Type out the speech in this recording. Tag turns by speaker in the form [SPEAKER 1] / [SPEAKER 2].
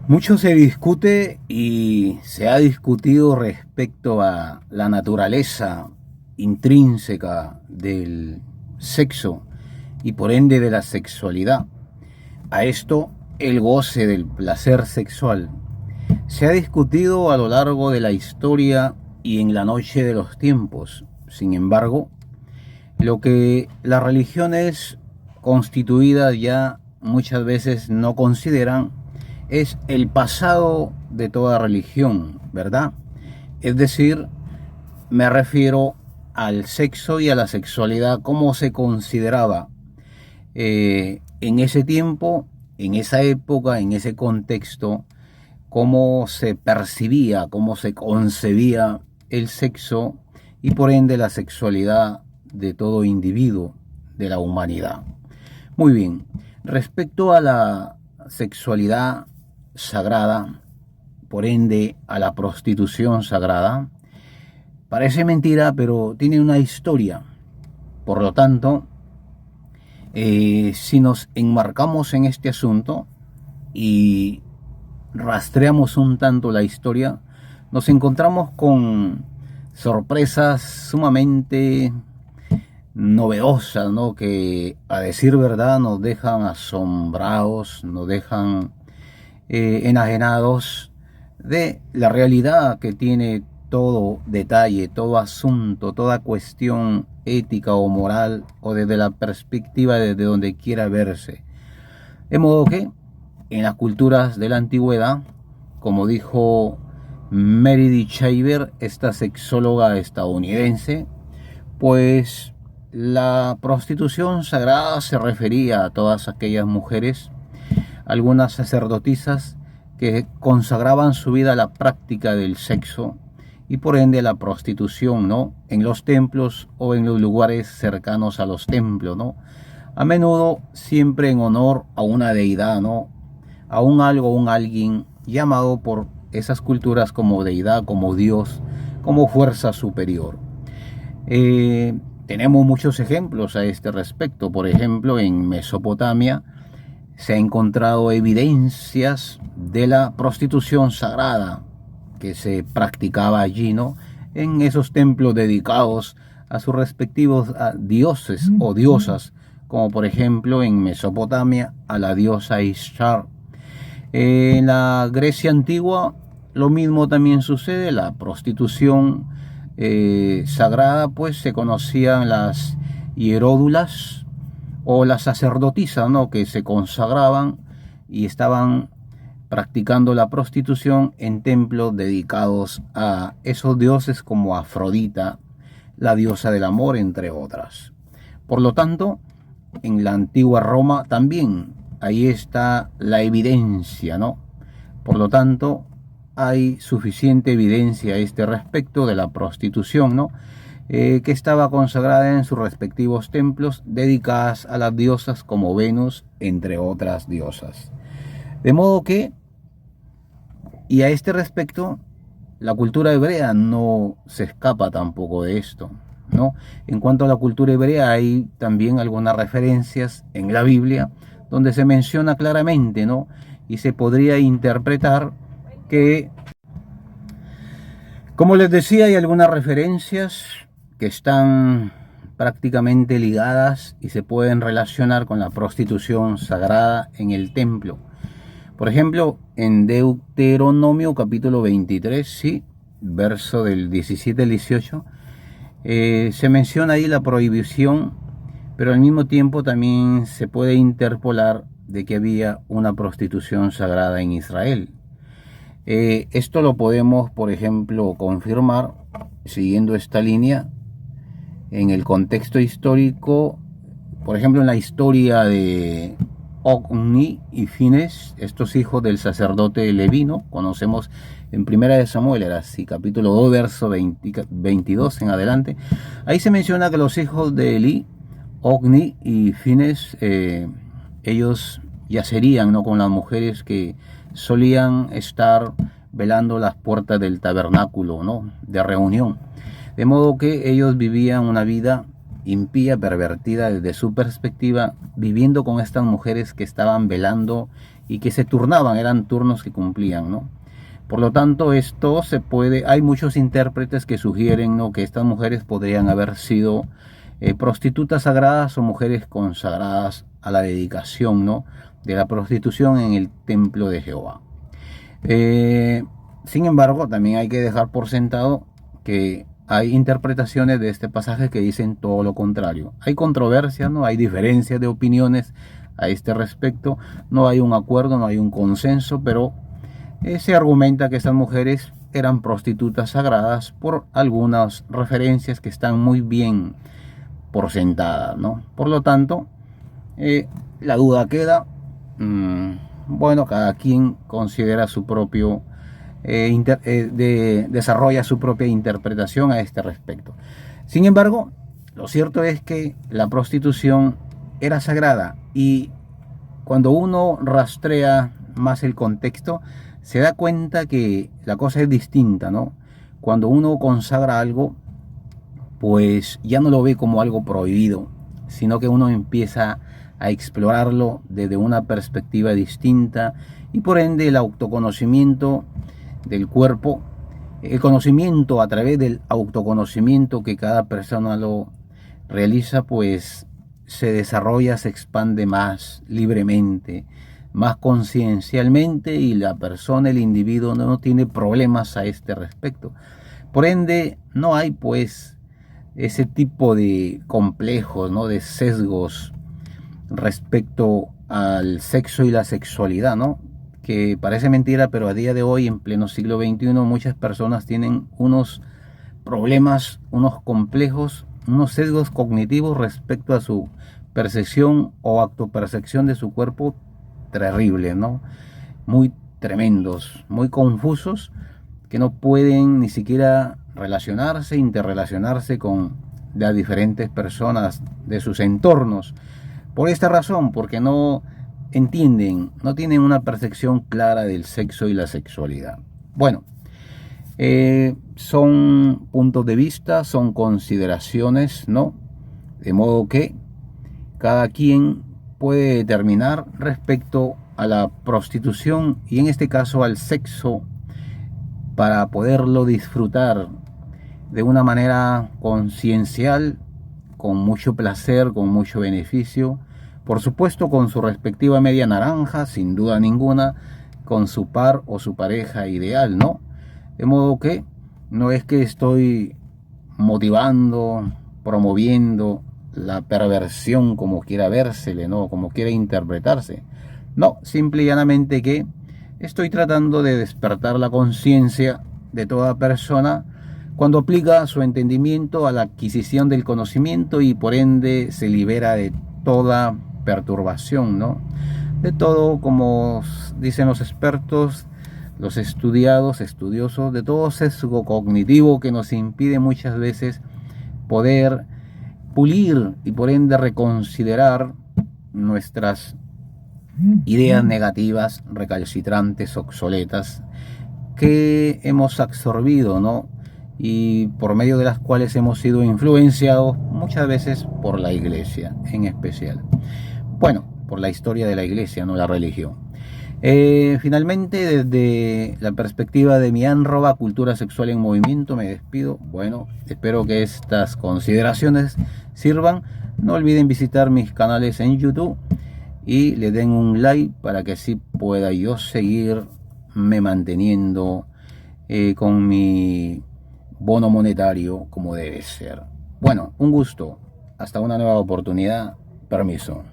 [SPEAKER 1] Mucho se discute y se ha discutido respecto a la naturaleza intrínseca del sexo y por ende de la sexualidad. A esto, el goce del placer sexual se ha discutido a lo largo de la historia y en la noche de los tiempos. Sin embargo, lo que las religiones constituidas ya muchas veces no consideran es el pasado de toda religión, ¿verdad? Es decir, me refiero al sexo y a la sexualidad, cómo se consideraba en ese tiempo, en esa época, en ese contexto, cómo se percibía, cómo se concebía el sexo y por ende la sexualidad de todo individuo de la humanidad. Muy bien, respecto a la sexualidad sagrada, por ende a la prostitución sagrada, parece mentira, pero tiene una historia. Por lo tanto, si nos enmarcamos en este asunto y rastreamos un tanto la historia, nos encontramos con sorpresas sumamente novedosas, ¿no? Que a decir verdad nos dejan asombrados, nos dejan enajenados de la realidad que tiene todo detalle, todo asunto, toda cuestión ética o moral o desde la perspectiva desde donde quiera verse. De modo que en las culturas de la antigüedad, como dijo Meredith Shaver, esta sexóloga estadounidense, pues la prostitución sagrada se refería a todas aquellas mujeres, algunas sacerdotisas, que consagraban su vida a la práctica del sexo y por ende a la prostitución, ¿no? En los templos o en los lugares cercanos a los templos, ¿no? A menudo siempre en honor a una deidad, ¿no? A un algo, un alguien llamado por esas culturas como deidad, como Dios, como fuerza superior. Tenemos muchos ejemplos a este respecto. Por ejemplo, en Mesopotamia se ha encontrado evidencias de la prostitución sagrada que se practicaba allí, ¿no? En esos templos dedicados a sus respectivos dioses o diosas, como por ejemplo en Mesopotamia a la diosa Ishtar. En la Grecia antigua lo mismo también sucede, la prostitución sagrada, pues se conocían las hieródulas o las sacerdotisas, ¿no? Que se consagraban y estaban practicando la prostitución en templos dedicados a esos dioses como Afrodita, la diosa del amor, entre otras. Por lo tanto, en la antigua Roma también ahí está la evidencia, ¿no? Por lo tanto, hay suficiente evidencia a este respecto de la prostitución, ¿no? Que estaba consagrada en sus respectivos templos dedicadas a las diosas como Venus, entre otras diosas. De modo que, y a este respecto, la cultura hebrea no se escapa tampoco de esto, ¿no? En cuanto a la cultura hebrea, hay también algunas referencias en la Biblia donde se menciona claramente, ¿no? Y se podría interpretar que, como les decía, hay algunas referencias que están prácticamente ligadas y se pueden relacionar con la prostitución sagrada en el templo. Por ejemplo, en Deuteronomio capítulo 23, sí, verso del 17 al 18, se menciona ahí la prohibición, pero al mismo tiempo también se puede interpolar de que había una prostitución sagrada en Israel. Esto lo podemos, por ejemplo, confirmar siguiendo esta línea en el contexto histórico, por ejemplo, en la historia de Ogni y Fines, estos hijos del sacerdote Levino, conocemos en Primera de Samuel, era así, capítulo 2, verso 22 en adelante. Ahí se menciona que los hijos de Eli, Ogni y Fines, ellos yacerían, ¿no?, con las mujeres que solían estar velando las puertas del tabernáculo, ¿no?, de reunión. De modo que ellos vivían una vida impía, pervertida desde su perspectiva, viviendo con estas mujeres que estaban velando y que se turnaban, eran turnos que cumplían, ¿no? Por lo tanto, esto se puede, hay muchos intérpretes que sugieren, ¿no?, que estas mujeres podrían haber sido prostitutas sagradas o mujeres consagradas a la dedicación, ¿no?, de la prostitución en el templo de Jehová. Sin embargo, también hay que dejar por sentado que hay interpretaciones de este pasaje que dicen todo lo contrario. Hay controversias, ¿no? Hay diferencias de opiniones a este respecto. No hay un acuerdo, no hay un consenso, pero se argumenta que estas mujeres eran prostitutas sagradas por algunas referencias que están muy bien por sentadas, ¿no? Por lo tanto, la duda queda. Bueno, cada quien considera su propio, desarrolla su propia interpretación a este respecto. Sin embargo, lo cierto es que la prostitución era sagrada, y cuando uno rastrea más el contexto, se da cuenta que la cosa es distinta, ¿no? Cuando uno consagra algo, pues ya no lo ve como algo prohibido, sino que uno empieza a explorarlo desde una perspectiva distinta, y por ende el autoconocimiento del cuerpo, el conocimiento a través del autoconocimiento que cada persona lo realiza, pues se desarrolla, se expande más libremente, más conciencialmente, y la persona, el individuo, no tiene problemas a este respecto. Por ende, no hay pues ese tipo de complejos, ¿no?, de sesgos respecto al sexo y la sexualidad, ¿no?, que parece mentira, pero a día de hoy, en pleno siglo XXI, muchas personas tienen unos problemas, unos complejos, unos sesgos cognitivos respecto a su percepción o autopercepción de su cuerpo, terrible, ¿no? Muy tremendos, muy confusos, que no pueden ni siquiera relacionarse, interrelacionarse con las diferentes personas de sus entornos. Por esta razón, porque no entienden, no tienen una percepción clara del sexo y la sexualidad. Bueno, son puntos de vista, son consideraciones, ¿no? De modo que cada quien puede determinar respecto a la prostitución, y en este caso al sexo, para poderlo disfrutar de una manera conciencial, con mucho placer, con mucho beneficio, por supuesto con su respectiva media naranja, sin duda ninguna, con su par o su pareja ideal, ¿no? De modo que no es que estoy motivando, promoviendo la perversión como quiera vérsele, ¿no?, como quiera interpretarse. No, simple y llanamente que estoy tratando de despertar la conciencia de toda persona cuando aplica su entendimiento a la adquisición del conocimiento, y por ende se libera de toda perturbación, ¿no?, de todo, como dicen los expertos, los estudiosos, de todo sesgo cognitivo que nos impide muchas veces poder pulir y por ende reconsiderar nuestras ideas negativas, recalcitrantes, obsoletas, que hemos absorbido, ¿no?, y por medio de las cuales hemos sido influenciados muchas veces por la iglesia en especial. Bueno, por la historia de la iglesia, no la religión. Finalmente, desde la perspectiva de mi arroba Cultura Sexual en Movimiento, me despido. Bueno, espero que estas consideraciones sirvan. No olviden visitar mis canales en YouTube y le den un like para que así pueda yo seguirme manteniendo con mi bono monetario como debe ser. Bueno, un gusto. Hasta una nueva oportunidad. Permiso.